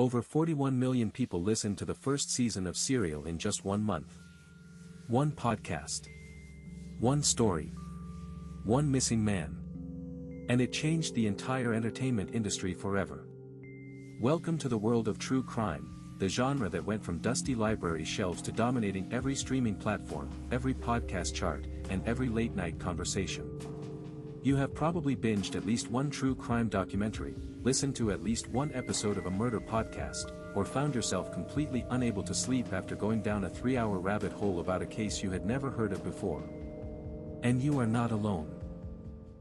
Over 41 million people listened to the first season of Serial in just 1 month. One podcast. One story. One missing man. And it changed the entire entertainment industry forever. Welcome to the world of true crime, the genre that went from dusty library shelves to dominating every streaming platform, every podcast chart, and every late-night conversation. You have probably binged at least one true crime documentary, listened to at least one episode of a murder podcast, or found yourself completely unable to sleep after going down a 3-hour rabbit hole about a case you had never heard of before. And you are not alone.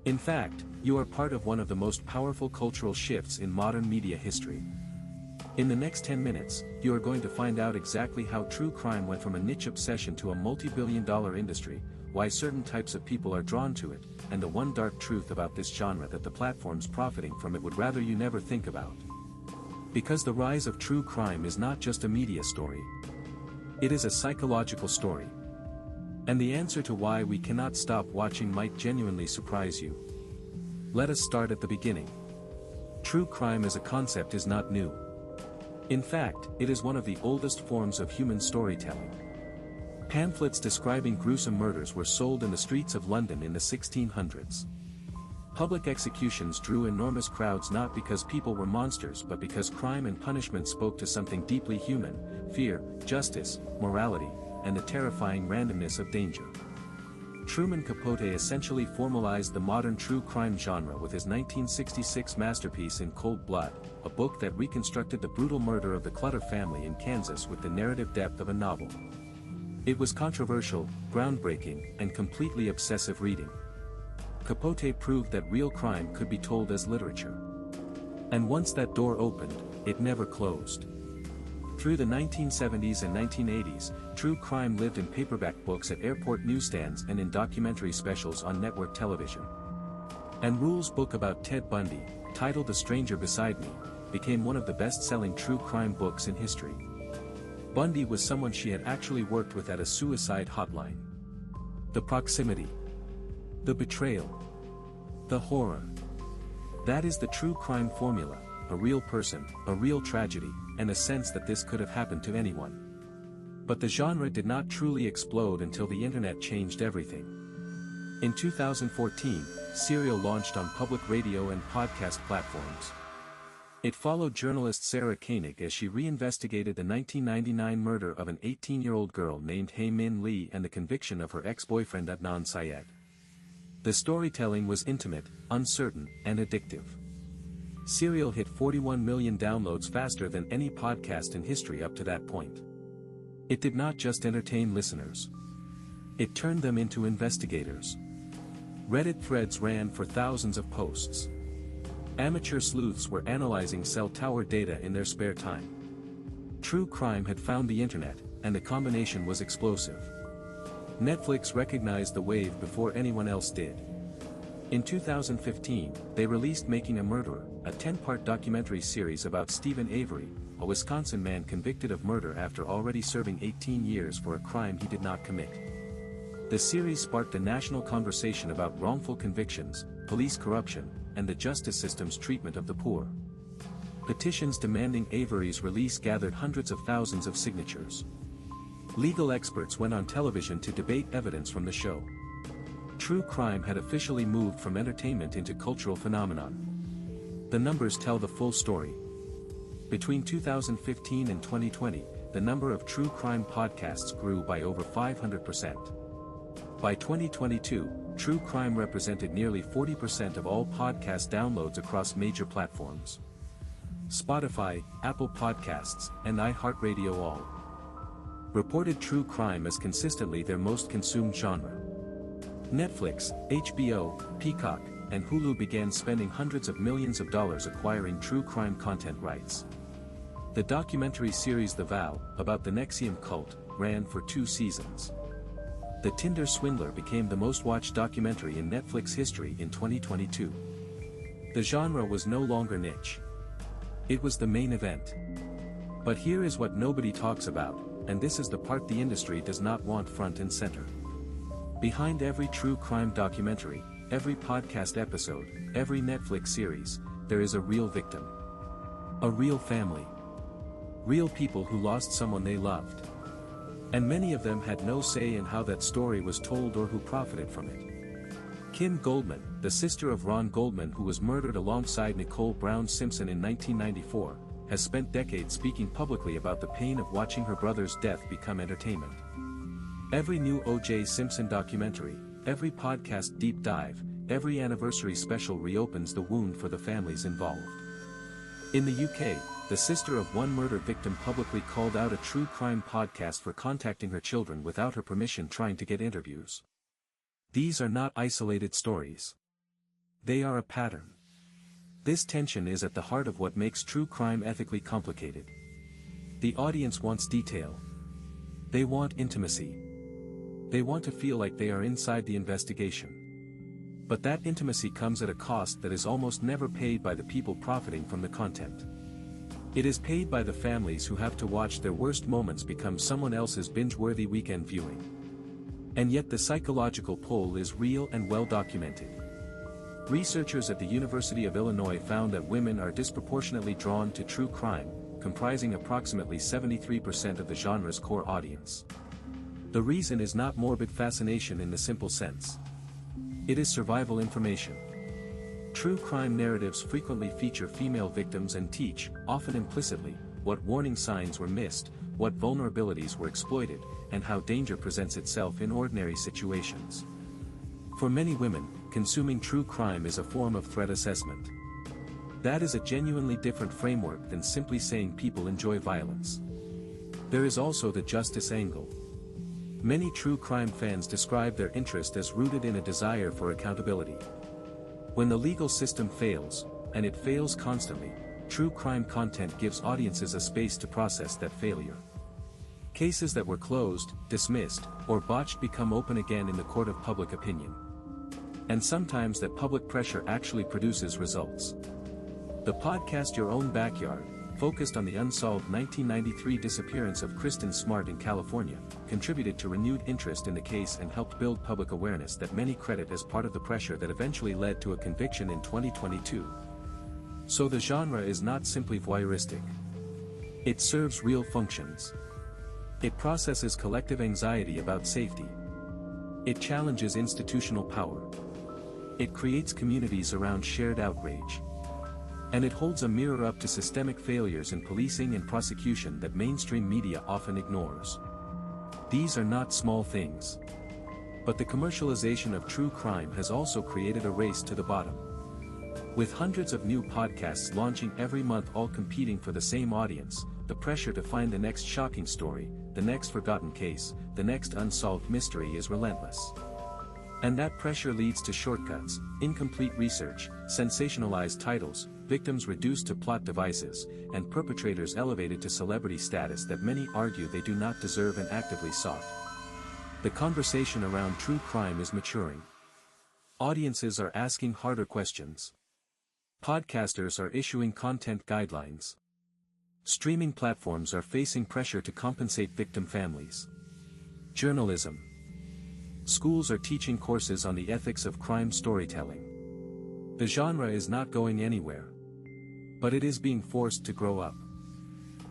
In fact, you are part of one of the most powerful cultural shifts in modern media history. In the next 10 minutes, you are going to find out exactly how true crime went from a niche obsession to a multi-billion-dollar industry, why certain types of people are drawn to it, and the one dark truth about this genre that the platforms profiting from it would rather you never think about. Because the rise of true crime is not just a media story. It is a psychological story. And the answer to why we cannot stop watching might genuinely surprise you. Let us start at the beginning. True crime as a concept is not new. In fact, it is one of the oldest forms of human storytelling. Pamphlets describing gruesome murders were sold in the streets of London in the 1600s. Public executions drew enormous crowds not because people were monsters but because crime and punishment spoke to something deeply human: fear, justice, morality, and the terrifying randomness of danger. Truman Capote essentially formalized the modern true crime genre with his 1966 masterpiece In Cold Blood, a book that reconstructed the brutal murder of the Clutter family in Kansas with the narrative depth of a novel. It was controversial, groundbreaking, and completely obsessive reading. Capote proved that real crime could be told as literature. And once that door opened, it never closed. Through the 1970s and 1980s, true crime lived in paperback books at airport newsstands and in documentary specials on network television. And Rule's book about Ted Bundy, titled The Stranger Beside Me, became one of the best-selling true crime books in history. Bundy was someone she had actually worked with at a suicide hotline. The proximity. The betrayal. The horror. That is the true crime formula: a real person, a real tragedy, and a sense that this could have happened to anyone. But the genre did not truly explode until the internet changed everything. In 2014, Serial launched on public radio and podcast platforms. It followed journalist Sarah Koenig as she reinvestigated the 1999 murder of an 18-year-old girl named Hae Min Lee and the conviction of her ex-boyfriend Adnan Syed. The storytelling was intimate, uncertain, and addictive. Serial hit 41 million downloads faster than any podcast in history up to that point. It did not just entertain listeners. It turned them into investigators. Reddit threads ran for thousands of posts. Amateur sleuths were analyzing cell tower data in their spare time. True crime had found the internet, and the combination was explosive. Netflix recognized the wave before anyone else did. In 2015, they released Making a Murderer, a 10-part documentary series about Stephen Avery, a Wisconsin man convicted of murder after already serving 18 years for a crime he did not commit. The series sparked a national conversation about wrongful convictions, police corruption, and the justice system's treatment of the poor. Petitions demanding Avery's release gathered hundreds of thousands of signatures. Legal experts went on television to debate evidence from the show. True crime had officially moved from entertainment into cultural phenomenon. The numbers tell the full story. Between 2015 and 2020, the number of true crime podcasts grew by over 500%. By 2022, true crime represented nearly 40% of all podcast downloads across major platforms. Spotify, Apple Podcasts, and iHeartRadio all reported true crime as consistently their most consumed genre. Netflix, HBO, Peacock, and Hulu began spending hundreds of millions of dollars acquiring true crime content rights. The documentary series The Vow, about the NXIVM cult, ran for 2 seasons. The Tinder Swindler became the most watched documentary in Netflix history in 2022. The genre was no longer niche. It was the main event. But here is what nobody talks about, and this is the part the industry does not want front and center. Behind every true crime documentary, every podcast episode, every Netflix series, there is a real victim. A real family. Real people who lost someone they loved. And many of them had no say in how that story was told or who profited from it. Kim Goldman, the sister of Ron Goldman who was murdered alongside Nicole Brown Simpson in 1994, has spent decades speaking publicly about the pain of watching her brother's death become entertainment. Every new O.J. Simpson documentary, every podcast deep dive, every anniversary special reopens the wound for the families involved. In the UK, the sister of one murder victim publicly called out a true crime podcast for contacting her children without her permission, trying to get interviews. These are not isolated stories. They are a pattern. This tension is at the heart of what makes true crime ethically complicated. The audience wants detail. They want intimacy. They want to feel like they are inside the investigation. But that intimacy comes at a cost that is almost never paid by the people profiting from the content. It is paid by the families who have to watch their worst moments become someone else's binge-worthy weekend viewing. And yet the psychological pull is real and well documented. Researchers at the University of Illinois found that women are disproportionately drawn to true crime, comprising approximately 73% of the genre's core audience. The reason is not morbid fascination in the simple sense. It is survival information. True crime narratives frequently feature female victims and teach, often implicitly, what warning signs were missed, what vulnerabilities were exploited, and how danger presents itself in ordinary situations. For many women, consuming true crime is a form of threat assessment. That is a genuinely different framework than simply saying people enjoy violence. There is also the justice angle. Many true crime fans describe their interest as rooted in a desire for accountability. When the legal system fails, and it fails constantly, true crime content gives audiences a space to process that failure. Cases that were closed, dismissed, or botched become open again in the court of public opinion. And sometimes that public pressure actually produces results. The podcast Your Own Backyard, focused on the unsolved 1993 disappearance of Kristen Smart in California, contributed to renewed interest in the case and helped build public awareness that many credit as part of the pressure that eventually led to a conviction in 2022. So the genre is not simply voyeuristic. It serves real functions. It processes collective anxiety about safety. It challenges institutional power. It creates communities around shared outrage. And it holds a mirror up to systemic failures in policing and prosecution that mainstream media often ignores. These are not small things. But the commercialization of true crime has also created a race to the bottom. With hundreds of new podcasts launching every month, all competing for the same audience, the pressure to find the next shocking story, the next forgotten case, the next unsolved mystery is relentless. And that pressure leads to shortcuts, incomplete research, sensationalized titles, victims reduced to plot devices, and perpetrators elevated to celebrity status that many argue they do not deserve and actively sought. The conversation around true crime is maturing. Audiences are asking harder questions. Podcasters are issuing content guidelines. Streaming platforms are facing pressure to compensate victim families. Journalism. Schools are teaching courses on the ethics of crime storytelling. The genre is not going anywhere. But it is being forced to grow up.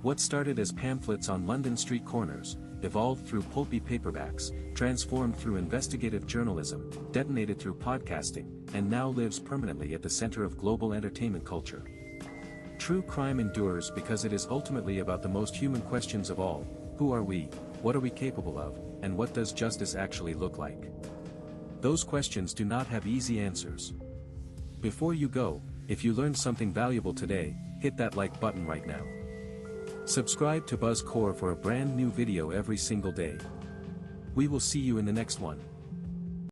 What started as pamphlets on London street corners, evolved through pulpy paperbacks, transformed through investigative journalism, detonated through podcasting, and now lives permanently at the center of global entertainment culture. True crime endures because it is ultimately about the most human questions of all: who are we, what are we capable of, and what does justice actually look like? Those questions do not have easy answers. Before you go, if you learned something valuable today, hit that like button right now. Subscribe to BuzzCore for a brand new video every single day. We will see you in the next one.